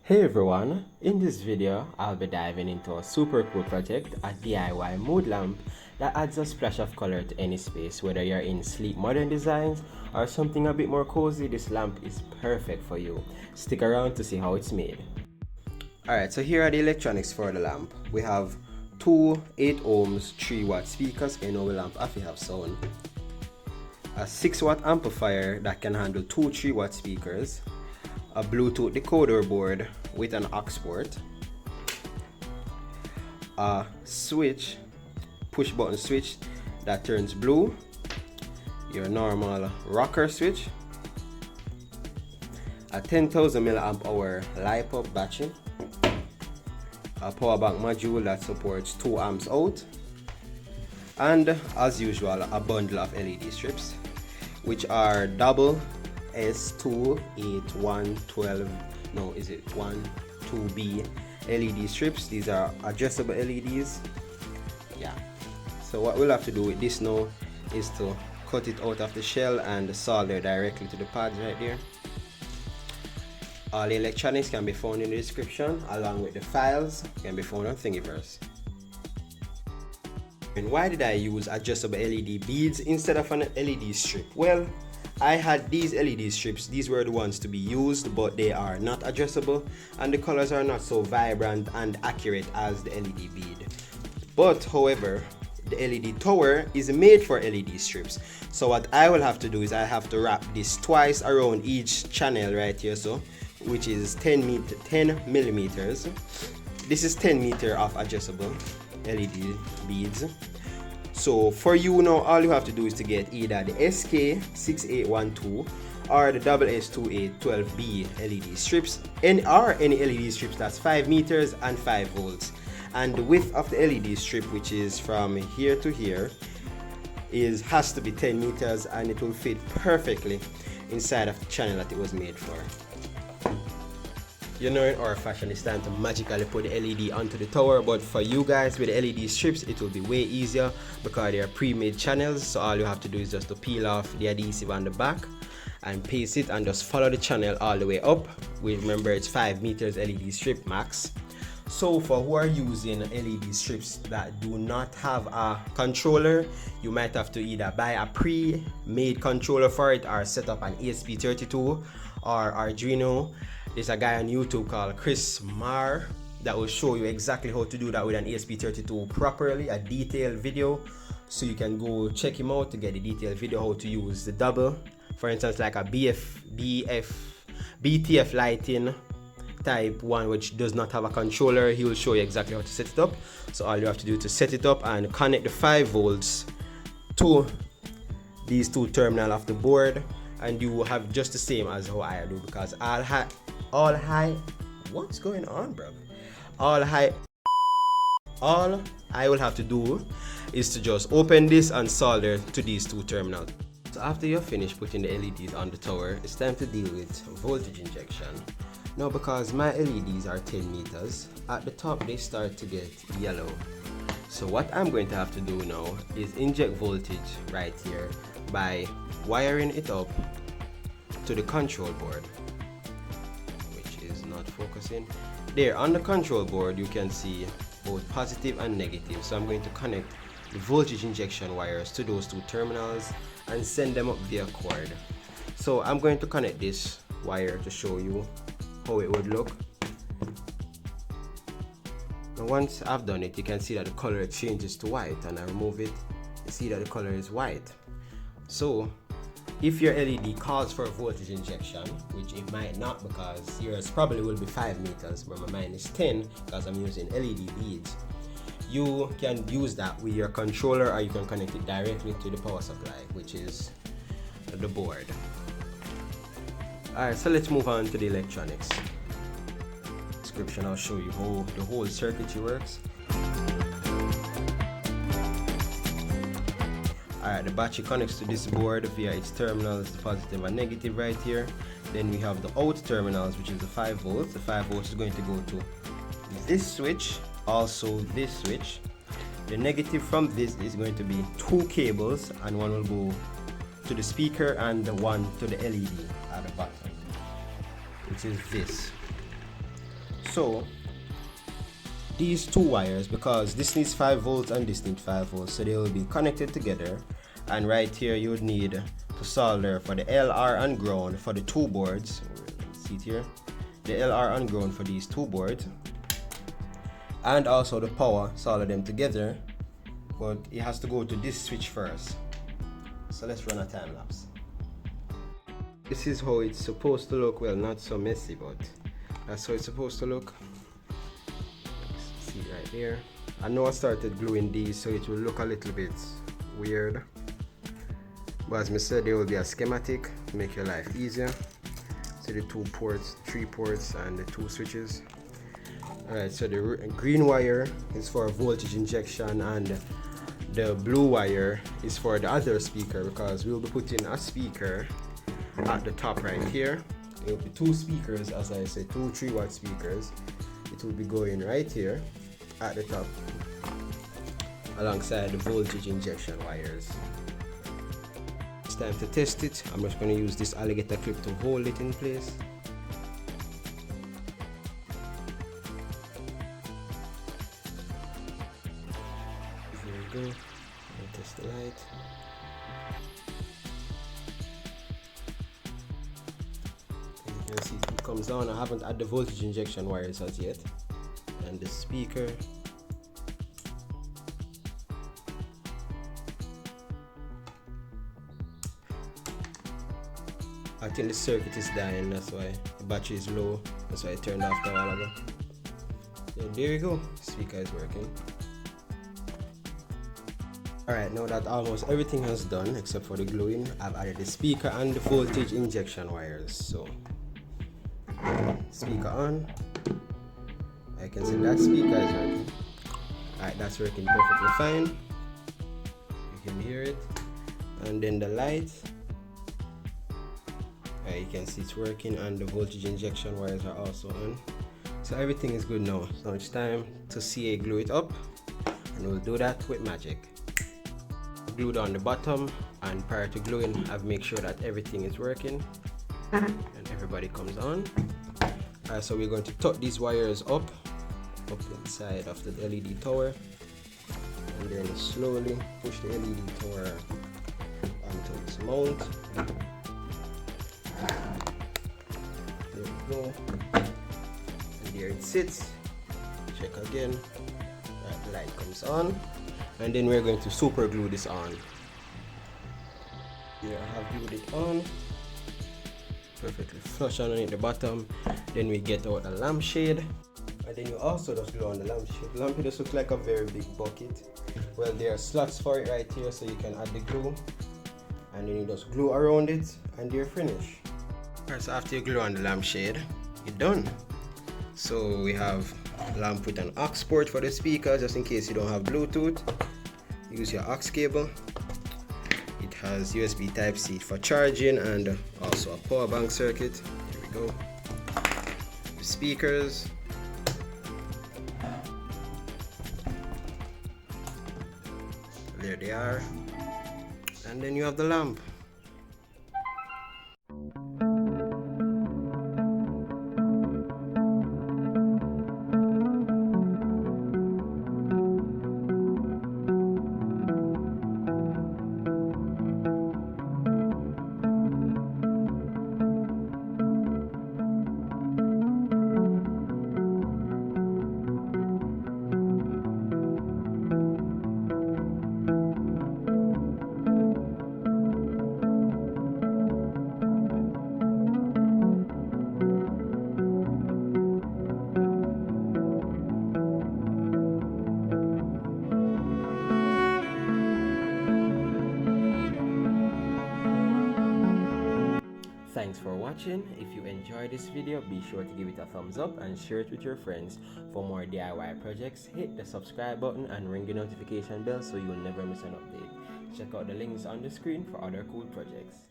Hey everyone, in this video I'll be diving into a super cool project, a DIY mood lamp that adds a splash of color to any space. Whether you're in sleek modern designs or something a bit more cozy, this lamp is perfect for you. Stick around to see how it's made. Alright, so here are the electronics for the lamp. We have two 8 ohms 3 watt speakers, and our lamp have to have sound. A 6 watt amplifier that can handle two 3 watt speakers. A Bluetooth decoder board with an aux port, a switch, push button switch that turns blue, your normal rocker switch, a 10,000 milliamp hour LiPo battery, a power bank module that supports 2 amps out, and as usual a bundle of LED strips, which are double S2, 8, 1, 12, no, is it 1, 2B LED strips. These are addressable LEDs. Yeah. So what we'll have to do with this now is to cut it out of the shell and solder directly to the pads right there. All the electronics can be found in the description, along with the files can be found on Thingiverse. And why did I use adjustable LED beads instead of an LED strip? Well, I had these LED strips. These were the ones to be used, but they are not adjustable and the colors are not so vibrant and accurate as the LED bead. But however, the LED tower is made for LED strips. So what I will have to do is I have to wrap this twice around each channel right here, so which is 10 millimeters. This is 10 meter of adjustable LED beads. So for you now, all you have to do is to get either the SK6812 or the SS2812B LED strips, any LED strips that's 5 meters and 5 volts. And the width of the LED strip, which is from here to here, has to be 10 meters, and it will fit perfectly inside of the channel that it was made for. You know, in our fashion, it's time to magically put the LED onto the tower, but for you guys with the LED strips, it will be way easier because they are pre-made channels. So all you have to do is just to peel off the adhesive on the back and paste it and just follow the channel all the way up. Remember, it's 5 meters LED strip max. So for who are using LED strips that do not have a controller, you might have to either buy a pre-made controller for it or set up an ESP32 or Arduino. There's a guy on YouTube called Chris Marr that will show you exactly how to do that with an ESP32 properly, a detailed video. So you can go check him out to get the detailed video how to use the double. For instance, like a BTF lighting type one, which does not have a controller. He will show you exactly how to set it up. So all you have to do to set it up and connect the 5 volts to these two terminals of the board, and you will have just the same as how I do, because what's going on, bro? All I will have to do is to just open this and solder to these two terminals. So after you're finished putting the LEDs on the tower, it's time to deal with voltage injection. Now, because my LEDs are 10 meters, at the top they start to get yellow. So what I'm going to have to do now is inject voltage right here by wiring it up to the control board, which is not focusing. There on the control board you can see both positive and negative. So I'm going to connect the voltage injection wires to those two terminals and send them up via cord. So I'm going to connect this wire to show you how it would look. And once I've done it, you can see that the color changes to white, and I remove it, you see that the color is white. So if your LED calls for a voltage injection, which it might not because yours probably will be 5 meters, but mine is 10 because I'm using LED beads, you can use that with your controller, or you can connect it directly to the power supply, which is the board. Alright, so let's move on to the electronics. Description, I'll show you how the whole circuitry works. Alright, the battery connects to this board via its terminals, the positive and negative right here. Then we have the out terminals, which is the 5 volts. The 5 volts is going to go to this switch, also this switch. The negative from this is going to be 2 cables, and one will go to the speaker and the one to the LED at the bottom, which is this. So these two wires, because this needs 5 volts and this needs 5 volts, so they will be connected together. And right here you would need to solder for the LR and ground for the two boards. See it here, the LR and ground for these two boards, and also the power, solder them together, but it has to go to this switch first. So let's run a time lapse. This is how it's supposed to look. Well, not so messy, but that's how it's supposed to look. See right there. I know I started gluing these, so it will look a little bit weird, but as I said, there will be a schematic to make your life easier. See the 2 ports, 3 ports, and the 2 switches. Alright, so the green wire is for voltage injection, and the blue wire is for the other speaker, because we'll be putting a speaker at the top right here. It will be 2 speakers, as I said, 2 3-watt speakers. It will be going right here at the top alongside the voltage injection wires. It's time to test it. I'm just going to use this alligator clip to hold it in place. There we go. I'll test the light. You can see it comes down. I haven't added the voltage injection wires as yet, and the speaker. I think the circuit is dying, that's why the battery is low, that's why I turned off a while ago. So there you go, speaker is working. Alright, now that almost everything has done except for the gluing, I've added the speaker and the voltage injection wires. So speaker on, I can see that speaker is working. Alright, that's working perfectly fine, you can hear it. And then the light, you can see it's working, and the voltage injection wires are also on. So everything is good now. So it's time to CA glue it up, and we'll do that with magic. Glue down the bottom, and prior to gluing, I've made sure that everything is working and everybody comes on. So we're going to tuck these wires up inside of the LED tower, and then slowly push the LED tower onto its mount. There we go, and there it sits. Check again, that light comes on, and then we're going to super glue this on. Here I have glued it on, perfectly flush underneath the bottom. Then we get out the lampshade, and then you also just glue on the lampshade. The lampshade just looks like a very big bucket. Well, there are slots for it right here, so you can add the glue, and then you just glue around it, and you're finished. Alright, so after you glue on the lampshade, you're done. So we have lamp with an aux port for the speaker, just in case you don't have Bluetooth. Use your aux cable. It has USB Type-C for charging, and also a power bank circuit. Here we go. The speakers. There they are. And then you have the lamp. Thanks for watching. If you enjoyed this video, be sure to give it a thumbs up and share it with your friends. For more DIY projects, hit the subscribe button and ring the notification bell so you'll never miss an update. Check out the links on the screen for other cool projects.